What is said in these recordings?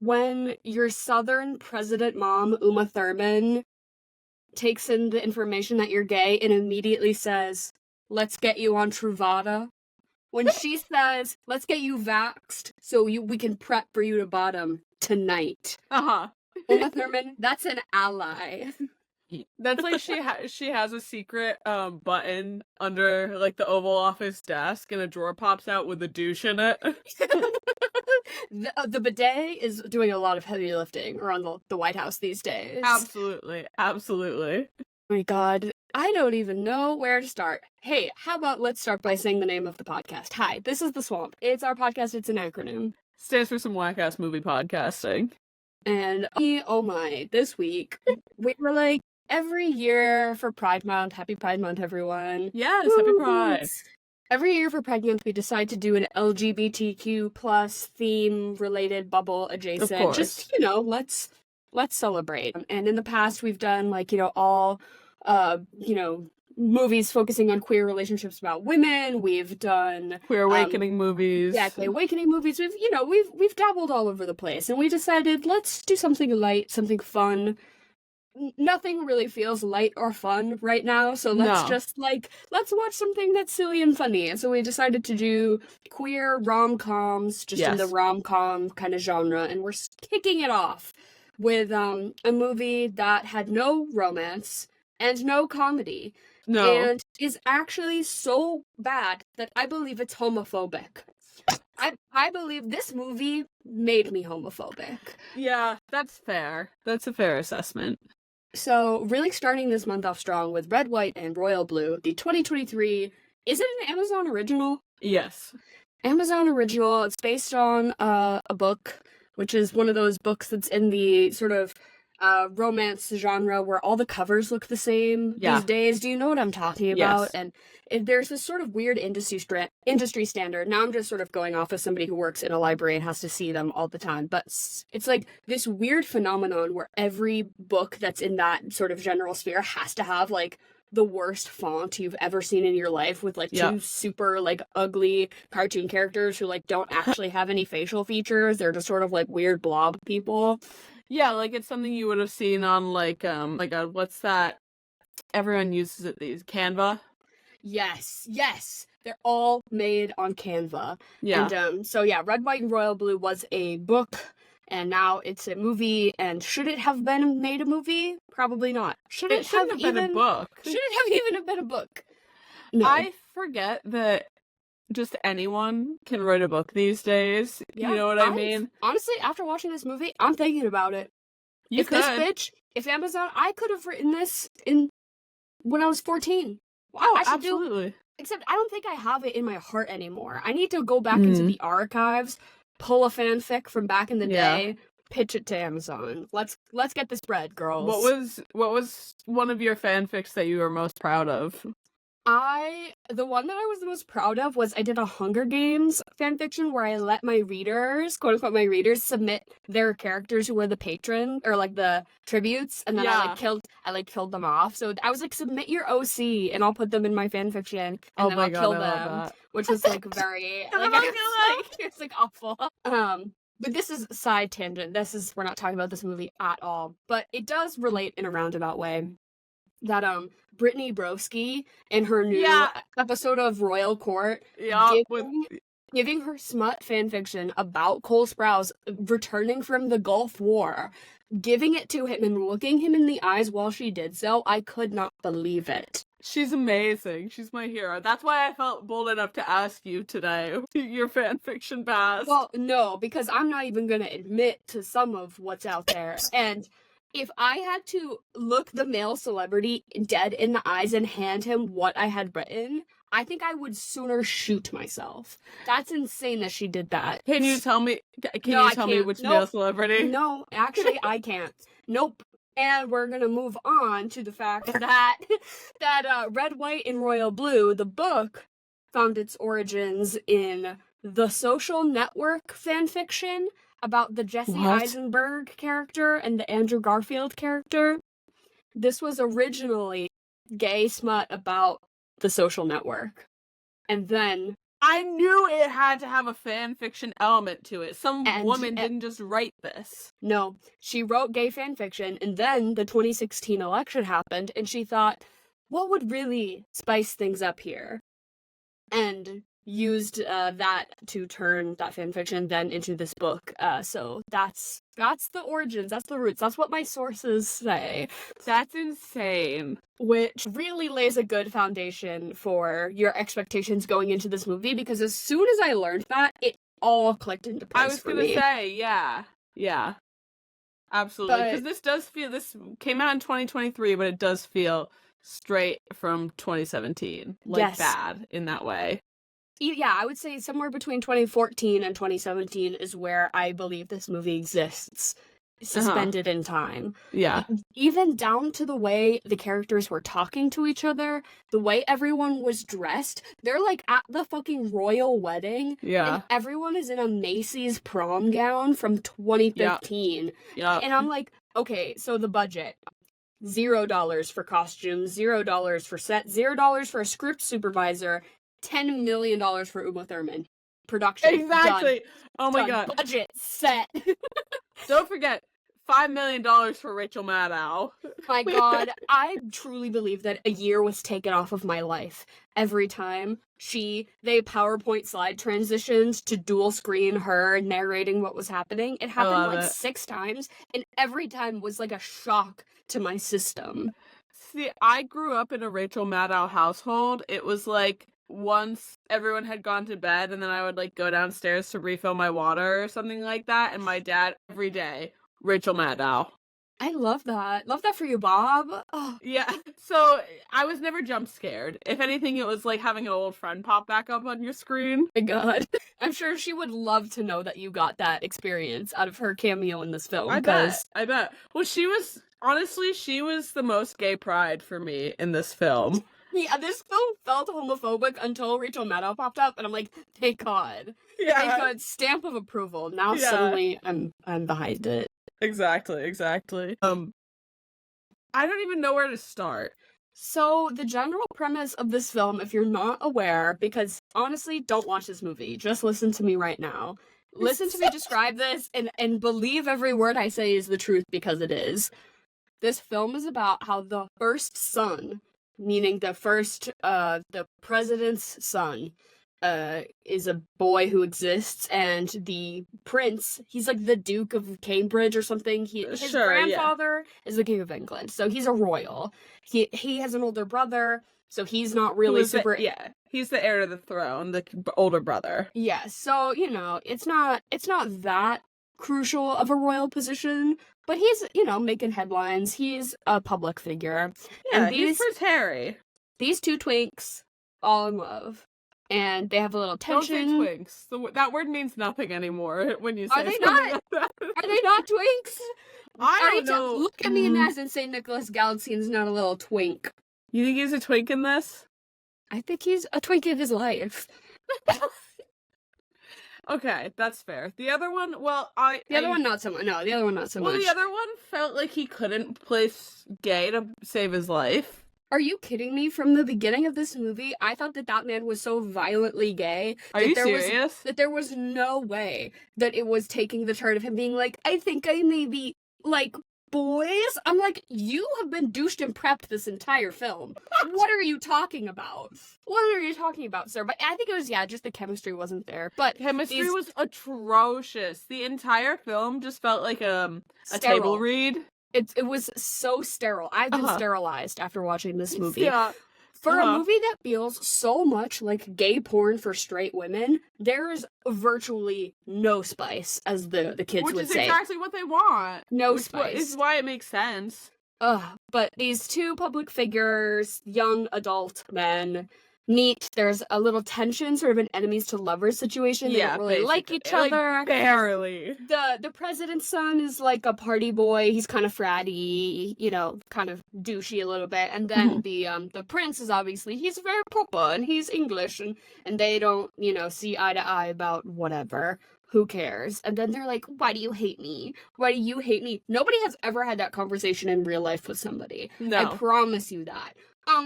when your Southern president mom, Uma Thurman, takes in the information that you're gay and immediately says, let's get you on Truvada. When she says, let's get you vaxxed so we can prep for you to bottom tonight. Uh-huh. Uma Thurman, that's an ally. That's like she has a secret button under like the Oval Office desk, and a drawer pops out with a douche in it. The bidet is doing a lot of heavy lifting around the White House these days. Absolutely. Oh my god, I don't even know where to start. Hey, how about let's start by saying the name of the podcast. Hi, this is The Swamp. It's our podcast, it's an acronym. Stands for some whack-ass movie podcasting. And oh my, this week, we were like, every year for Pride Month, happy Pride Month, everyone. Yes, happy Pride. Every year for Pride Month, we decide to do an LGBTQ plus theme-related bubble adjacent. Just, let's celebrate. And in the past, we've done, all, movies focusing on queer relationships about women. We've done queer awakening movies. Exactly, awakening movies. We've dabbled all over the place, and we decided let's do something light, something fun. Nothing really feels light or fun right now, so let's watch something that's silly and funny. And so we decided to do queer rom-coms, in the rom-com kind of genre, and we're kicking it off with a movie that had no romance and no comedy. No. And is actually so bad that I believe it's homophobic. I believe this movie made me homophobic. Yeah, that's fair. That's a fair assessment. So, really starting this month off strong with Red, White, and Royal Blue, the 2023, is it an Amazon original? Yes. Amazon original. It's based on a book, which is one of those books that's in the sort of romance genre where all the covers look the same these days. Do you know what I'm talking about? Yes. And there's this sort of weird industry standard. Now I'm just sort of going off as somebody who works in a library and has to see them all the time. But it's like this weird phenomenon where every book that's in that sort of general sphere has to have like the worst font you've ever seen in your life with like two super like ugly cartoon characters who like don't actually have any facial features. They're just sort of like weird blob people. Yeah, like it's something you would have seen on what's that? Everyone uses it these Canva. Yes. They're all made on Canva. Yeah. And Red, White, and Royal Blue was a book, and now it's a movie. And should it have been made a movie? Probably not. Should it have been a book? Should it have even been a book? No. I forget that just anyone can write a book these days. Yeah, you know what I mean? Honestly, after watching this movie, I'm thinking about it. If Amazon, I could have written this when I was 14. Wow, absolutely. Except I don't think I have it in my heart anymore. I need to go back into the archives, pull a fanfic from back in the day, pitch it to Amazon. Let's get this bread, girls. What was one of your fanfics that you were most proud of? The one that I was the most proud of was I did a Hunger Games fanfiction where I let my readers, quote unquote, my readers submit their characters who were the patron or like the tributes, and then I killed them off. So I was like, submit your OC and I'll put them in my fanfiction, and then I'll kill them, which was like very it's like awful. But this is a side tangent. We're not talking about this movie at all, but it does relate in a roundabout way. That Brittany Broski in her new episode of Royal Court giving her smut fanfiction about Cole Sprouse returning from the Gulf War, giving it to him and looking him in the eyes while she did so. I could not believe it. She's amazing. She's my hero. That's why I felt bold enough to ask you today your fanfiction past. Well, no, because I'm not even going to admit to some of what's out there. And if I had to look the male celebrity dead in the eyes and hand him what I had written, I think I would sooner shoot myself. That's insane that she did that. Can you tell me which male celebrity? No, actually I can't. Nope. And we're gonna move on to the fact that Red, White, and Royal Blue, the book, found its origins in The Social Network fanfiction about the Jesse Eisenberg character and the Andrew Garfield character. This was originally gay smut about The Social Network. And then I knew it had to have a fan fiction element to it. Some woman didn't just write this. No, she wrote gay fan fiction, and then the 2016 election happened, and she thought, what would really spice things up here? And used that to turn that fan fiction then into this book. So that's the origins, that's the roots, that's what my sources say. That's insane. Which really lays a good foundation for your expectations going into this movie, because as soon as I learned that, it all clicked into place. I was gonna say, yeah, absolutely. Because this came out in 2023, but it does feel straight from 2017, like bad in that way. Yeah, I would say somewhere between 2014 and 2017 is where I believe this movie exists, suspended in time. Yeah. Even down to the way the characters were talking to each other, the way everyone was dressed. They're like at the fucking royal wedding. Yeah. And everyone is in a Macy's prom gown from 2015. Yeah. And I'm like, okay, so the budget. $0 for costumes, $0 for set, $0 for a script supervisor, $10 million for Uma Thurman. Production. Exactly. Done. Oh my god. Budget set. Don't forget, $5 million for Rachel Maddow. My god, I truly believe that a year was taken off of my life every time they PowerPoint slide transitions to dual screen her narrating what was happening. It happened like 6 times, and every time was like a shock to my system. See, I grew up in a Rachel Maddow household. It was like once everyone had gone to bed, and then I would like go downstairs to refill my water or something like that, and my dad every day, Rachel Maddow. I love that. Love that for you, Bob. Oh. Yeah, so I was never jump scared. If anything, it was like having an old friend pop back up on your screen. My god. I'm sure she would love to know that you got that experience out of her cameo in this film. I bet. Well, she was the most gay pride for me in this film. Yeah, this film felt homophobic until Rachel Maddow popped up, and I'm like, thank God. Yeah. Thank God. Stamp of approval. Now suddenly I'm behind it. Exactly. I don't even know where to start. So, the general premise of this film, if you're not aware, because honestly, don't watch this movie. Just listen to me right now. Listen to me describe this and believe every word I say is the truth, because it is. This film is about how the first son, meaning the president's son, is a boy who exists, and the prince, he's like the Duke of Cambridge or something. His grandfather is the King of England, so he's a royal. He has an older brother, so he's not really super. He's the heir to the throne, the older brother. Yeah, so it's not that crucial of a royal position, but he's making headlines. He's a public figure. Yeah, and he's Prince Harry. These two twinks all in love. And they have a little tension. Don't say twinks. That word means nothing anymore when you say Are they not? Like that. Are they not twinks? I don't know. Look at me and say Nicholas Galitzine not a little twink. You think he's a twink in this? I think he's a twink in his life. Okay, that's fair. The other one, The other one not so much. The other one not so much. Well, the other one felt like he couldn't play gay to save his life. Are you kidding me? From the beginning of this movie, I thought that man was so violently gay. Are you serious? That there was no way that it was taking the turn of him being like, I think I may be, like, boys? I'm like, you have been douched and prepped this entire film. What are you talking about? What are you talking about, sir? But I think it was, just the chemistry wasn't there. But chemistry was atrocious. The entire film just felt like a table read. It was so sterile. I've been sterilized after watching this movie. Yeah. For a movie that feels so much like gay porn for straight women, there's virtually no spice, as the kids would say. Which is exactly what they want. No spice. This is why it makes sense. But these two public figures, young adult men, meet. There's a little tension, sort of an enemies to lovers situation. They don't really like each other. Barely. The president's son is like a party boy. He's kind of fratty, kind of douchey a little bit. And then the prince is obviously, he's very proper and he's English, and they don't, see eye to eye about whatever. Who cares? And then they're like, why do you hate me? Why do you hate me? Nobody has ever had that conversation in real life with somebody. No. I promise you that.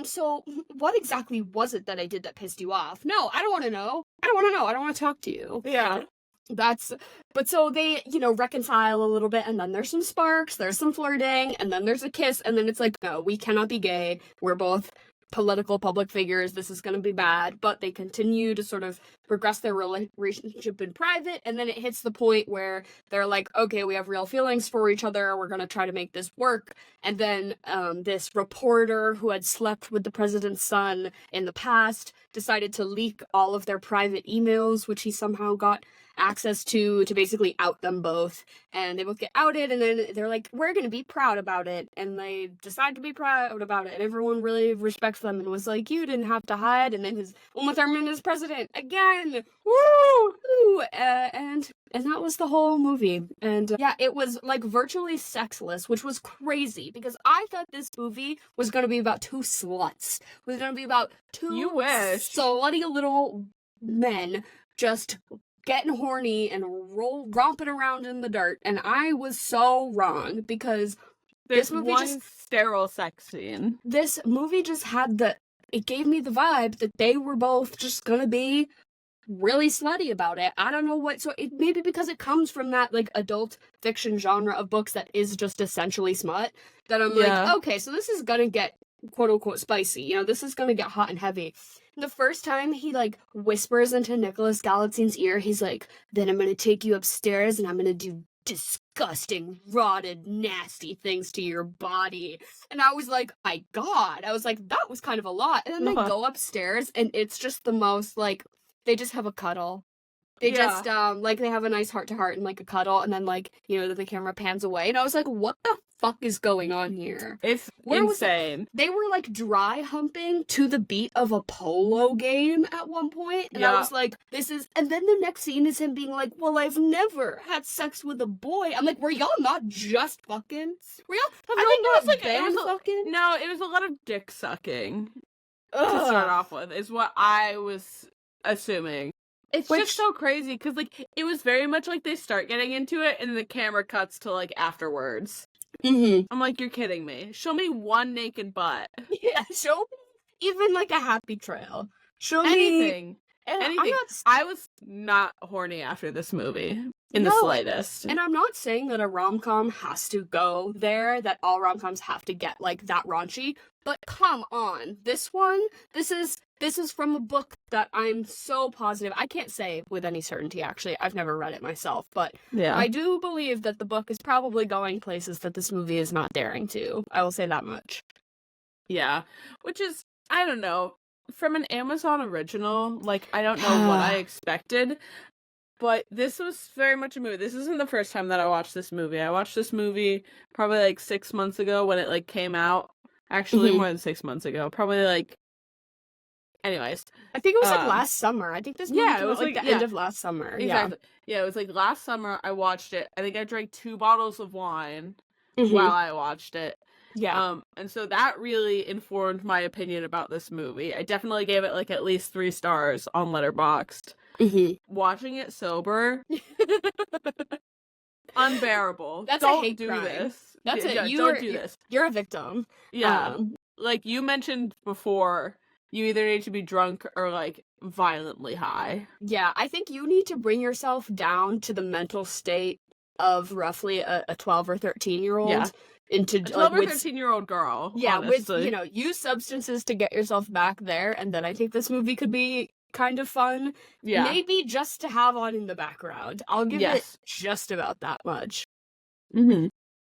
So what exactly was it that I did that pissed you off? No, I don't want to know. I don't want to know. I don't want to talk to you. Yeah. But so they, reconcile a little bit, and then there's some sparks, there's some flirting, and then there's a kiss, and then it's like, no, we cannot be gay. We're both political public figures. This is going to be bad. But they continue to sort of progress their relationship in private, and then it hits the point where they're like, okay, we have real feelings for each other. We're going to try to make this work. And then this reporter who had slept with the president's son in the past decided to leak all of their private emails, which he somehow got access to basically out them both, and they both get outed, and then they're like, we're gonna be proud about it, and they decide to be proud about it, and everyone really respects them and was like, you didn't have to hide. And then his Uma Thurman is president again, woo, and that was the whole movie. And yeah, it was like virtually sexless, which was crazy because I thought this movie was gonna be about two sluts. It was gonna be about two slutty little men just getting horny and romping around in the dirt, and I was so wrong because this movie sterile sex scene. This movie just had it gave me the vibe that they were both just gonna be really slutty about it. I don't know what, so it maybe because it comes from that like adult fiction genre of books that is just essentially smut, that I'm like, okay, so this is gonna get quote unquote spicy, this is gonna get hot and heavy. The first time he like whispers into Nicholas Gallatin's ear, he's like, then I'm gonna take you upstairs and I'm gonna do disgusting, rotted, nasty things to your body. And I was like, my God. I was like, that was kind of a lot. And then they go upstairs and it's just the most like, they just have a cuddle. They just, like, they have a nice heart-to-heart and, like, a cuddle, and then, like, the camera pans away, and I was like, what the fuck is going on here? It's insane. They were, like, dry humping to the beat of a polo game at one point, and I was like, and then the next scene is him being like, well, I've never had sex with a boy. I'm like, were y'all not just fucking? Were y'all, fucking? No, it was a lot of dick sucking to start off with, is what I was assuming. It's just so crazy, because, like, it was very much like they start getting into it, and the camera cuts to, like, afterwards. Mm-hmm. I'm like, you're kidding me. Show me one naked butt. Yeah, show me even, like, a happy trail. Show anything. me... Anything. I was not horny after this movie, in the slightest. And I'm not saying that a rom-com has to go there, that all rom-coms have to get, like, that raunchy, but come on. This is from a book that I'm so positive. I can't say with any certainty, actually. I've never read it myself, but I do believe that the book is probably going places that this movie is not daring to. I will say that much. Yeah, which is, I don't know, from an Amazon original, like, I don't know what I expected, but this was very much a movie. This isn't the first time that I watched this movie. I watched this movie probably, like, 6 months ago when it, like, came out. Actually, more than 6 months ago. Probably, like, anyways. I think it was, like, last summer. I think this movie came out, like, the end of last summer. Exactly. Yeah, it was, like, last summer I watched it. I think I drank 2 bottles of wine while I watched it. Yeah. And so that really informed my opinion about this movie. I definitely gave it, like, at least 3 stars on Letterboxd. Watching it sober, unbearable. Don't a hate do crime. This. That's it. Don't do this. You're a victim. Yeah. Like you mentioned before, you either need to be drunk or, like, violently high. Yeah, I think you need to bring yourself down to the mental state of roughly a 12 or 13-year-old. Yeah. Into a 12 or 13-year-old girl. Yeah, honestly. with, use substances to get yourself back there, and then I think this movie could be kind of fun. Yeah. Maybe just to have on in the background. I'll give it just about that much.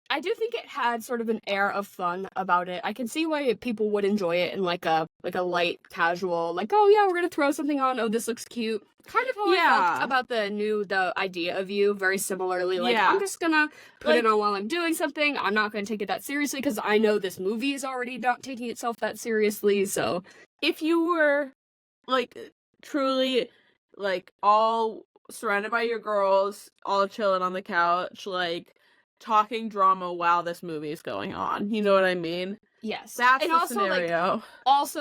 I do think it had sort of an air of fun about it. I can see why people would enjoy it in like a light, casual, like, oh yeah, we're gonna throw something on, oh this looks cute. Kind of how I felt about the idea of you, very similarly. Like, I'm just gonna put it on while I'm doing something. I'm not gonna take it that seriously, because I know this movie is already not taking itself that seriously, so. If you were, like, truly, like, all surrounded by your girls, all chilling on the couch, like, talking drama while this movie is going on. You know what I mean? Yes. That's and the also, scenario.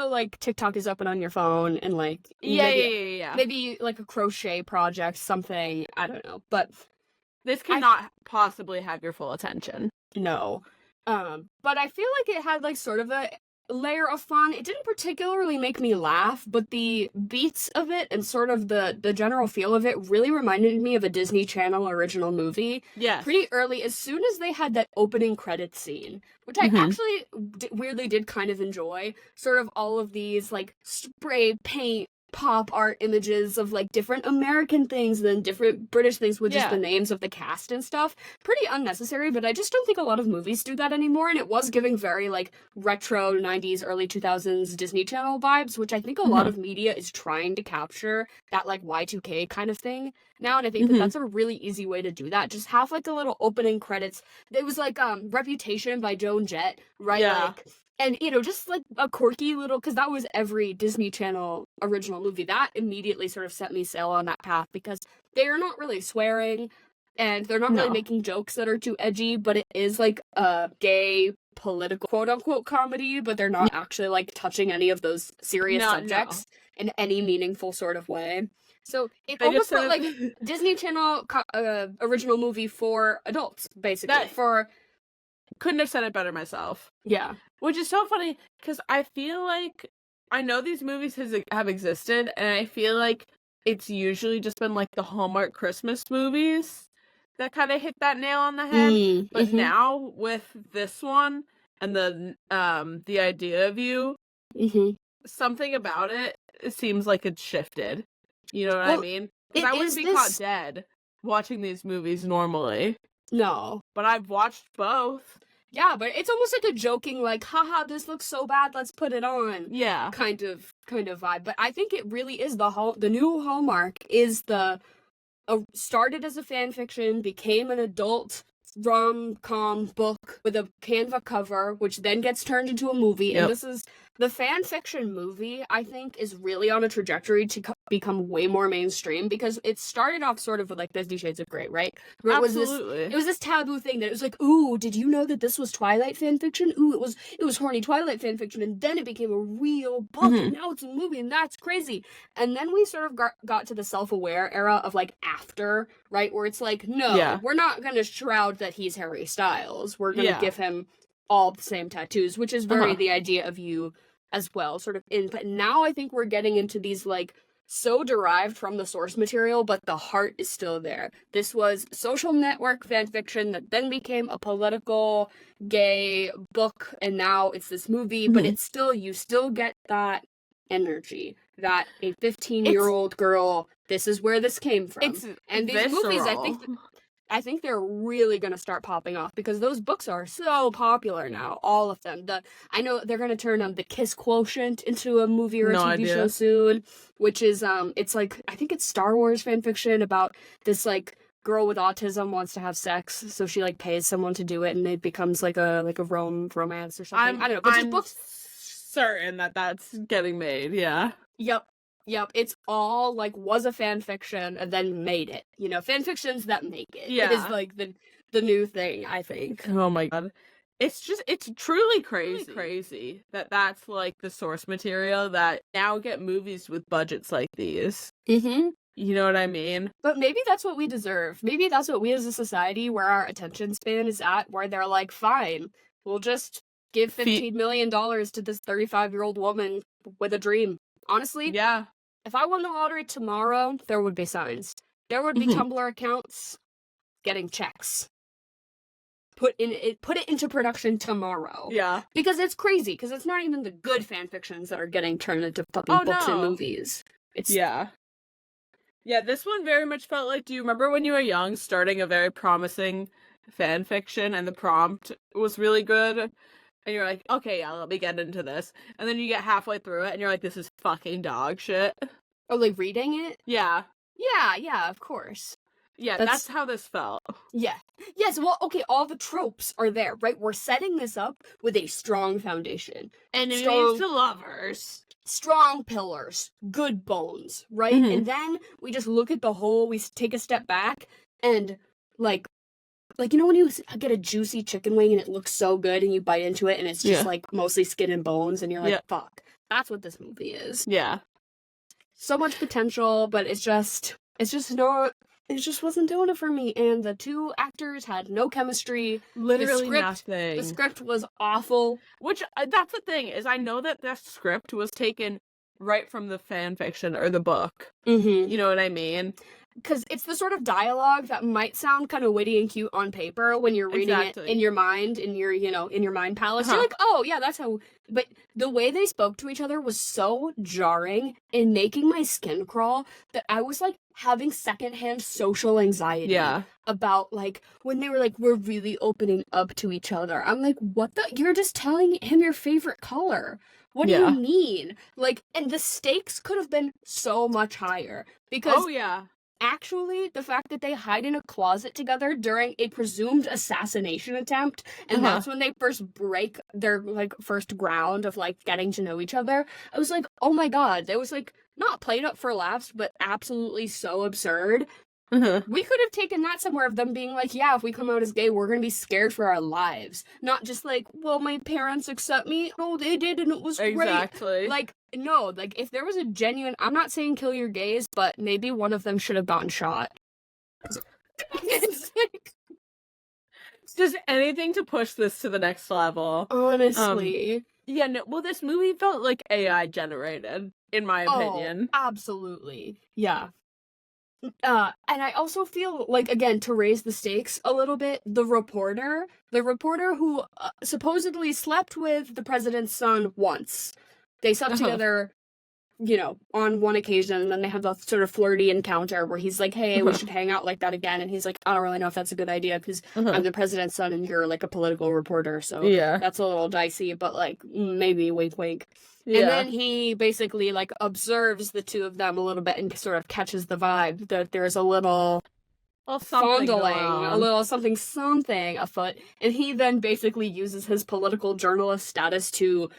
Like TikTok is open on your phone, and, like, maybe, like, a crochet project, something, I don't know. But this cannot possibly have your full attention. No. But I feel like it had, like, sort of layer of fun. It didn't particularly make me laugh, but the beats of it and sort of the general feel of it really reminded me of a Disney Channel original movie. Yes. Pretty early, as soon as they had that opening credits scene, which I actually weirdly did kind of enjoy. Sort of all of these like spray paint pop art images of like different American things and then different British things with just the names of the cast and stuff. Pretty unnecessary, but I just don't think a lot of movies do that anymore, and it was giving very like retro 90s, early 2000s Disney Channel vibes, which I think a lot of media is trying to capture that like Y2K kind of thing now, and I think that that's a really easy way to do that. Just have like a little opening credits. It was like Reputation by Joan Jett, right? Yeah. Like, and, you know, just like a quirky little, because that was every Disney Channel original movie. That immediately sort of set me sail on that path, because they're not really swearing and they're not really making jokes that are too edgy, but it is like a gay political quote unquote comedy, but they're not actually like touching any of those serious subjects in any meaningful sort of way. So it almost felt like Disney Channel original movie for adults, basically. Couldn't have said it better myself. Yeah. Which is so funny, because I feel like I know these movies have existed, and I feel like it's usually just been like the Hallmark Christmas movies that kind of hit that nail on the head. But now with this one and the idea of you, something about it seems like it's shifted. You know what I mean? Because I wouldn't be caught dead watching these movies normally. No. But I've watched both. Yeah, but it's almost like a joking, like, haha, this looks so bad, let's put it on. Yeah. Kind of vibe. But I think it really is the new Hallmark is started as a fan fiction, became an adult rom-com book with a Canva cover, which then gets turned into a movie. And this is the fan fiction movie, I think, is really on a trajectory to become way more mainstream, because it started off sort of with like 50 Shades of Grey, right? Where Absolutely. It was this taboo thing that it was like, ooh, did you know that this was Twilight fan fiction? Ooh, it was horny Twilight fan fiction, and then it became a real book, and now it's a movie, and that's crazy. And then we sort of got to the self-aware era of like after, right? Where it's like, no, we're not gonna shroud that he's Harry Styles. We're gonna give him all the same tattoos, which is very the idea of you as well, sort of in. But now I think we're getting into these like so derived from the source material, but the heart is still there. This was social network fan fiction that then became a political gay book, and now it's this movie, but it's still, you still get that energy that a 15-year-old girl, this is where this came from. And these movies, I think they're really going to start popping off, because those books are so popular now, all of them. I know they're going to turn the Kiss Quotient into a movie or a TV show soon, which is, it's like, I think it's Star Wars fanfiction about this, like, girl with autism wants to have sex, so she, like, pays someone to do it, and it becomes, like a romance or something. I don't know, but I'm certain that that's getting made, Yep, it's all, like, was a fan fiction and then made it. You know, fan fictions that make it. Yeah. It is, like, the new thing, I think. Oh my god. It's truly crazy that that's, like, the source material that now get movies with budgets like these. You know what I mean? But maybe that's what we deserve. Maybe that's what we as a society, where our attention span is at, where they're like, fine, we'll just give $15 million to this 35-year-old woman with a dream. Honestly, if I won the lottery tomorrow, there would be signs. There would be Tumblr accounts getting checks. Put it into production tomorrow. Yeah. Because it's crazy, because it's not even the good fan fictions that are getting turned into fucking books and movies. It's Yeah, this one very much felt like, do you remember when you were young, starting a very promising fan fiction, and the prompt was really good? And you're like, okay, yeah, let me get into this. And then you get halfway through it, and you're like, this is fucking dog shit. Oh, like reading it? Yeah. Yeah, of course. Yeah, that's how this felt. Yeah. Yes, well, okay, all the tropes are there, right? We're setting this up with a strong foundation. Enemies to lovers. Strong pillars. Good bones, right? And then we just look at the whole, we take a step back, and, like, you know when you get a juicy chicken wing and it looks so good and you bite into it and it's just like mostly skin and bones and you're like, fuck. That's what this movie is. Yeah. So much potential, but it's just not it just wasn't doing it for me. And the two actors had no chemistry. Literally The nothing. script was awful. Which, that's the thing, is I know that the script was taken right from the fan fiction or the book. Mm-hmm. You know what I mean? Because it's the sort of dialogue that might sound kind of witty and cute on paper when you're reading it in your mind, in your mind palace. You're like, oh, yeah, that's how... But the way they spoke to each other was so jarring and making my skin crawl that I was, like, having secondhand social anxiety about, like, when they were like, we're really opening up to each other. I'm like, what the... You're just telling him your favorite color. What do you mean? Like, and the stakes could have been so much higher. Because... Actually, the fact that they hide in a closet together during a presumed assassination attempt, and that's when they first break their, like, first ground of, like, getting to know each other, I was like, oh my god, that was, like, not played up for laughs, but absolutely so absurd. We could have taken that somewhere of them being like, yeah, if we come out as gay, we're gonna be scared for our lives. Not just like, well, my parents accept me. Oh, they did, and it was great. Exactly. Like, no, like, if there was a genuine... I'm not saying kill your gays, but maybe one of them should have gotten shot. It's like... just anything to push this to the next level. Honestly. Yeah, no, well, this movie felt like AI generated, in my opinion. Absolutely. Yeah. And I also feel like, again, to raise the stakes a little bit, the reporter who supposedly slept with the president's son once. They slept together, you know, on one occasion, and then they have the sort of flirty encounter where he's like, hey, we should hang out like that again. And he's like, I don't really know if that's a good idea because I'm the president's son and you're, like, a political reporter. So that's a little dicey, but, like, maybe wink, wink. Yeah. And then he basically, like, observes the two of them a little bit and sort of catches the vibe that there's a little fondling, a little something afoot. And he then basically uses his political journalist status to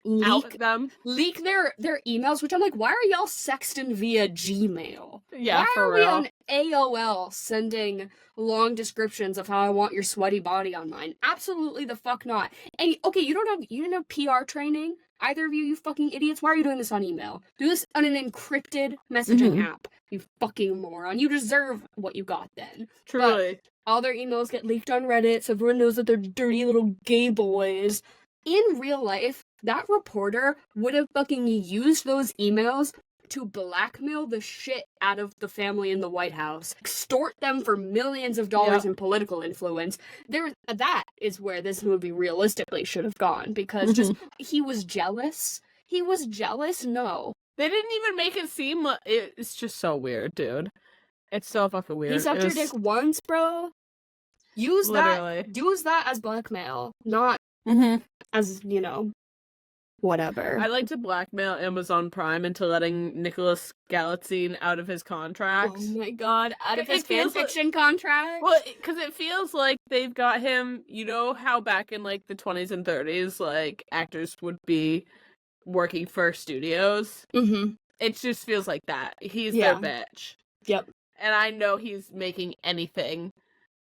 leak their emails, which I'm like, why are y'all sexting via Gmail? Yeah, why for are real. we on AOL sending long descriptions of how I want your sweaty body on mine? Absolutely the fuck not. And okay, you didn't have PR training. Either of you fucking idiots. Why are you doing this on email? Do this on an encrypted messaging app. You fucking moron. You deserve what you got then. Truly. But all their emails get leaked on Reddit, so everyone knows that they're dirty little gay boys. In real life, that reporter would have fucking used those emails to blackmail the shit out of the family in the White House, extort them for millions of dollars in political influence. That is where this movie realistically should have gone, because just he was jealous. He was jealous? No. They didn't even make it seem like... It's just so weird, dude. It's so fucking weird. He sucked your dick once, bro. Use that as blackmail, not as, you know, whatever. I like to blackmail Amazon Prime into letting Nicholas Galitzine out of his contract. Oh my god, out of his fanfiction contract? Well, because it feels like they've got him, you know how back in, like, the 20s and 30s, like, actors would be working for studios? It just feels like that. He's their bitch. Yep. And I know he's making anything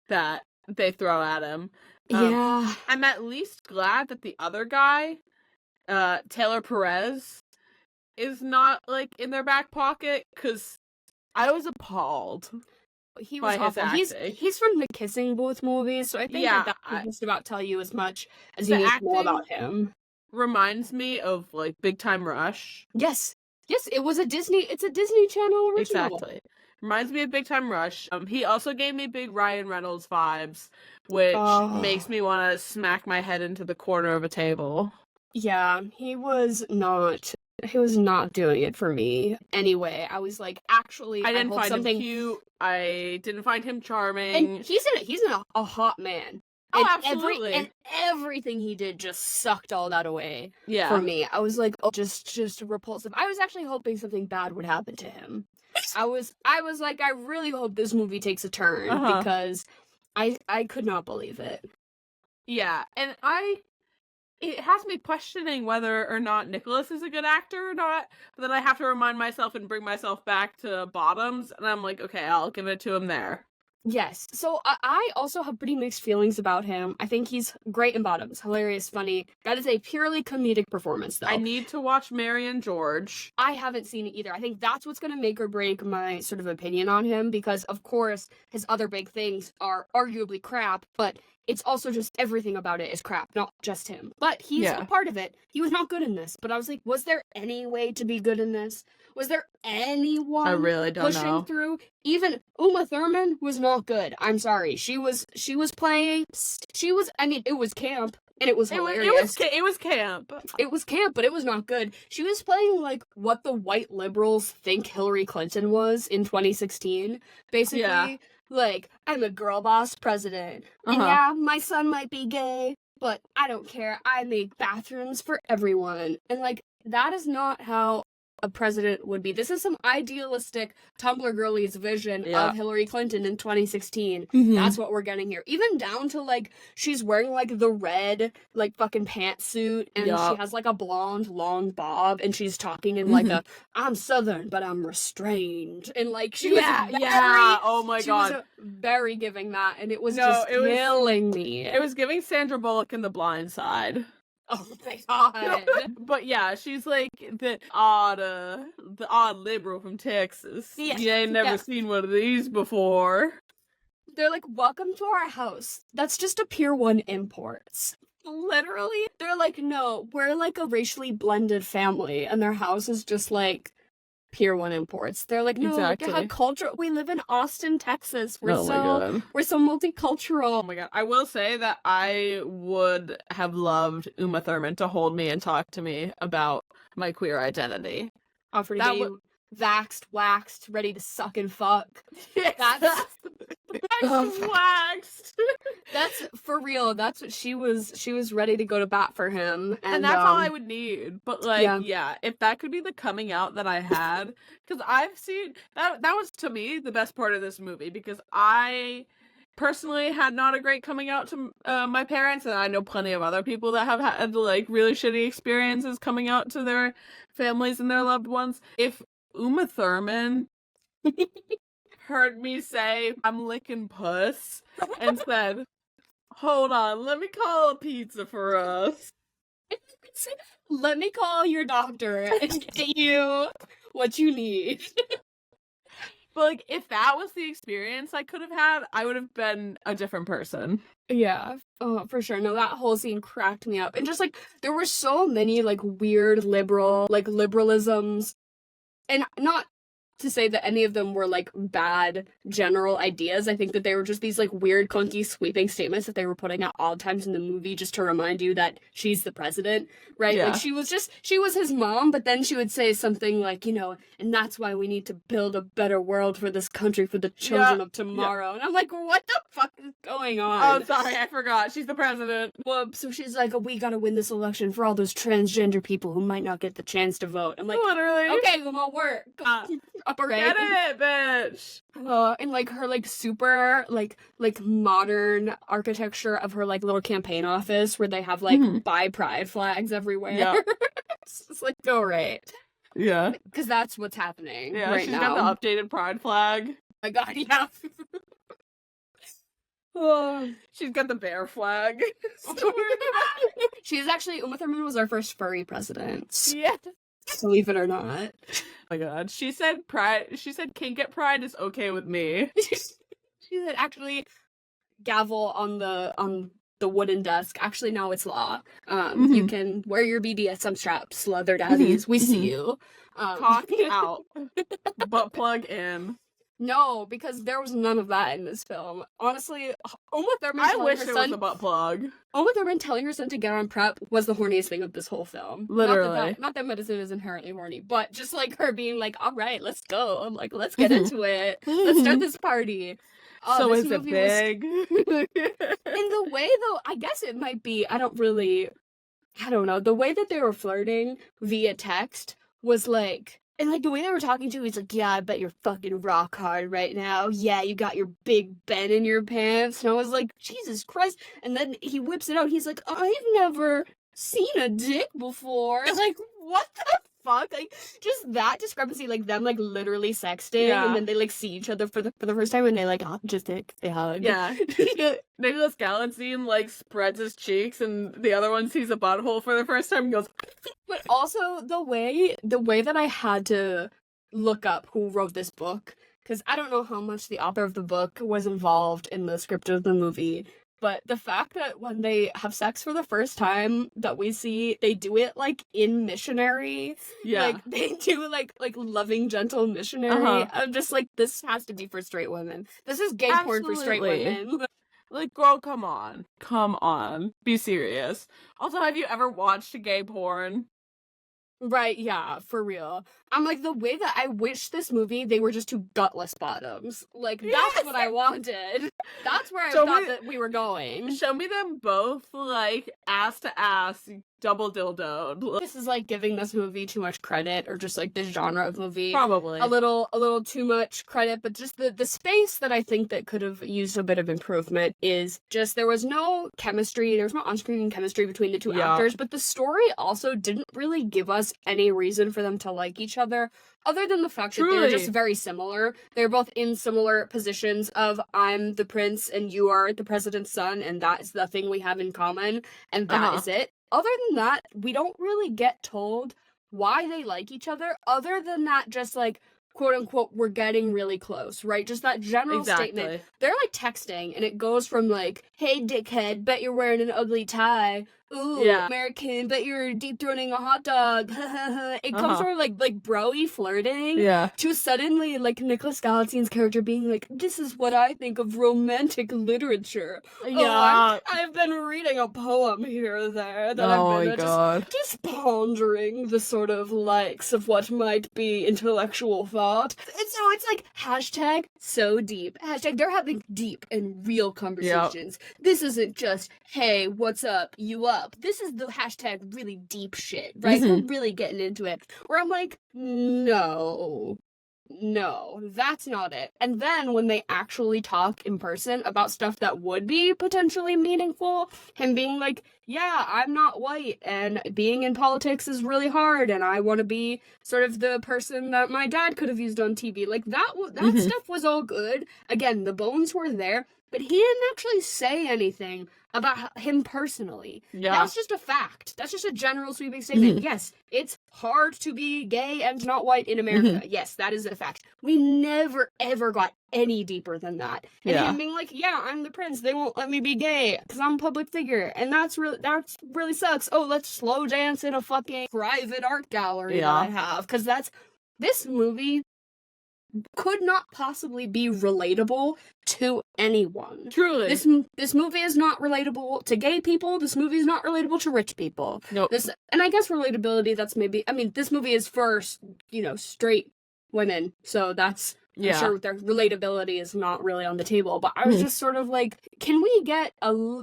that they throw at him. I'm at least glad that the other guy, Taylor Perez, is not, like, in their back pocket, because I was appalled. He was awful. He's from the Kissing Booth movies, so I think that can just about tell you as much as you need to know about him. Reminds me of, like, Big Time Rush. Yes, it's a Disney Channel original. Exactly. Reminds me of Big Time Rush. He also gave me big Ryan Reynolds vibes, which makes me want to smack my head into the corner of a table. Yeah, he was not doing it for me. Anyway, I was like, actually, I didn't find him cute. I didn't find him charming. And he's a hot man. Oh, absolutely. And everything he did just sucked all that away for me. I was like, oh, just repulsive. I was actually hoping something bad would happen to him. I was like, I really hope this movie takes a turn, because I could not believe it. Yeah, and it has me questioning whether or not Nicholas is a good actor or not, but then I have to remind myself and bring myself back to Bottoms, and I'm like, okay, I'll give it to him there. Yes. So I also have pretty mixed feelings about him. I think he's great in Bottoms. Hilarious, funny. That is a purely comedic performance, I though. need to watch Mary and George. I haven't seen it either. I think that's what's going to make or break my sort of opinion on him because, of course, his other big things are arguably crap, but it's also just everything about it is crap, not just him. But he's a part of it. He was not good in this, but I was like, was there any way to be good in this? Was there anyone I really don't pushing know. through? Even Uma Thurman was not good. I'm sorry. She was playing. I mean, it was camp. And it was hilarious. It was camp. It was camp, but it was not good. She was playing like what the white liberals think Hillary Clinton was in 2016. Basically, Yeah. like, I'm a girl boss president. And yeah, my son might be gay, but I don't care. I make bathrooms for everyone. And like, that is not how a president would be. This is some idealistic Tumblr girlies vision of Hillary Clinton in 2016. That's what we're getting here. Even down to like she's wearing like the red like fucking pantsuit and she has like a blonde long bob and she's talking in like a I'm Southern but I'm restrained and like she was oh my god, was very giving that and it was just killing me. It was giving Sandra Bullock in The Blind Side. Oh my god. But yeah, she's like the odd liberal from Texas. Yes, You ain't never seen one of these before. They're like, welcome to our house. That's just a Pier 1 Imports. Literally. They're like, no, we're like a racially blended family. And their house is just like Pier 1 Imports. They're like, no, exactly. We live in Austin, Texas. We're so multicultural. Oh my god. I will say that I would have loved Uma Thurman to hold me and talk to me about my queer identity. Offer to get vaxxed, waxed, ready to suck and fuck. That's waxed. That's for real. That's what she was ready to go to bat for him. And that's all I would need. But like, yeah, if that could be the coming out that I had, because I've seen that was to me the best part of this movie because I personally had not a great coming out to my parents, and I know plenty of other people that have had like really shitty experiences coming out to their families and their loved ones. If Uma Thurman heard me say, I'm licking puss, and said, hold on, let me call a pizza for us. Let me call your doctor and get you what you need. But, like, if that was the experience I could have had, I would have been a different person. Yeah, oh, for sure. No, that whole scene cracked me up. And just, like, there were so many, like, weird liberalisms. And not to say that any of them were, like, bad general ideas. I think that they were just these, like, weird, clunky, sweeping statements that they were putting at odd times in the movie just to remind you that she's the president, right? Yeah. Like, she was his mom, but then she would say something like, you know, and that's why we need to build a better world for this country, for the children of tomorrow. And I'm like, what the fuck is going on? Oh, sorry, I forgot. She's the president. Well, so she's like, we gotta win this election for all those transgender people who might not get the chance to vote. I'm like, literally. Okay, well, I'll work. Right? Get it, bitch. And like her like super like modern architecture of her like little campaign office where they have like bi pride flags everywhere. Yeah. It's just like go right. Yeah. Because that's what's happening. Yeah, right she's now. got the updated pride flag. Oh my god, yeah. She's got the bear flag. She's actually Uma Thurman was our first furry president. Yeah. Believe it or not. Oh my god. She said kink at pride is okay with me. She said actually gavel on the wooden desk. Actually no, it's law. You can wear your BDSM straps, leather daddies. We see you. Cock out. Butt plug in. No, because there was none of that in this film. Honestly, Uma Thurman I wish there was a butt plug. Uma Thurman telling her son to get on PrEP was the horniest thing of this whole film. Literally. Not that medicine is inherently horny, but just like her being like, all right, let's go. I'm like, let's get into it. Let's start this party. So is it big? In the way, though, I guess it might be, I don't know. The way that they were flirting via text was like, and like the way they were talking to, he's like, yeah, I bet you're fucking rock hard right now. Yeah, you got your Big Ben in your pants. And I was like, Jesus Christ. And then he whips it out. He's like, I've never seen a dick before. Like, what the fuck? Like, just that discrepancy, like them like literally sexting, and then they like see each other for the first time, and they like just they hug. Yeah. Nicholas Galitzine like spreads his cheeks, and the other one sees a butthole for the first time and goes. But also the way that I had to look up who wrote this book, because I don't know how much the author of the book was involved in the script of the movie. But the fact that when they have sex for the first time that we see, they do it like in missionary. Yeah. Like they do like loving, gentle missionary. I'm just like, this has to be for straight women. This is gay porn for straight women. Like, girl, come on. Come on. Be serious. Also, have you ever watched gay porn? Right, yeah, for real. I'm like, the way that I wish this movie, they were just two gutless bottoms. Like, that's what I wanted. That's where I thought that we were going. Show me them both, like, ass to ass, double dildoed. This is, like, giving this movie too much credit, or just, like, this genre of movie. Probably. A little too much credit, but just the space that I think that could have used a bit of improvement is just, there was no chemistry, there was no on-screen chemistry between the two actors, but the story also didn't really give us any reason for them to like each other than the fact that they were just very similar. They're both in similar positions of, I'm the prince and you are the president's son, and that is the thing we have in common, and that is it. Other than that, we don't really get told why they like each other, other than that just like, quote unquote, we're getting really close, right? Just that general statement. They're like texting, and it goes from like, hey dickhead, bet you're wearing an ugly tie. Ooh, American, bet you're deep throating a hot dog. It comes from like bro-y flirting to suddenly like Nicholas Galatzine's character being like, this is what I think of romantic literature. Yeah. I've been reading a poem here or there that I've been just pondering the sort of likes of what might be intellectual thought. And so it's like, hashtag so deep. Hashtag they're having deep and real conversations. This isn't just, hey, what's up, you up. This is the hashtag really deep shit, right? We're really getting into it. Where I'm like, no, that's not it. And then when they actually talk in person about stuff that would be potentially meaningful, him being like, yeah, I'm not white, and being in politics is really hard, and I want to be sort of the person that my dad could have used on TV. Like, that stuff was all good. Again, the bones were there, but he didn't actually say anything about him personally. Yeah. That's just a fact. That's just a general sweeping statement. Yes, it's hard to be gay and not white in America. Yes, that is a fact. We never, ever got any deeper than that. And him being like, yeah, I'm the prince. They won't let me be gay because I'm a public figure. And that really sucks. Oh, let's slow dance in a fucking private art gallery that I have. Because this movie could not possibly be relatable to anyone. Truly. This movie is not relatable to gay people. This movie is not relatable to rich people. Nope. And I guess relatability, that's maybe, I mean, this movie is for, straight women. So that's, I'm sure their relatability is not really on the table, but I was just sort of like, can we get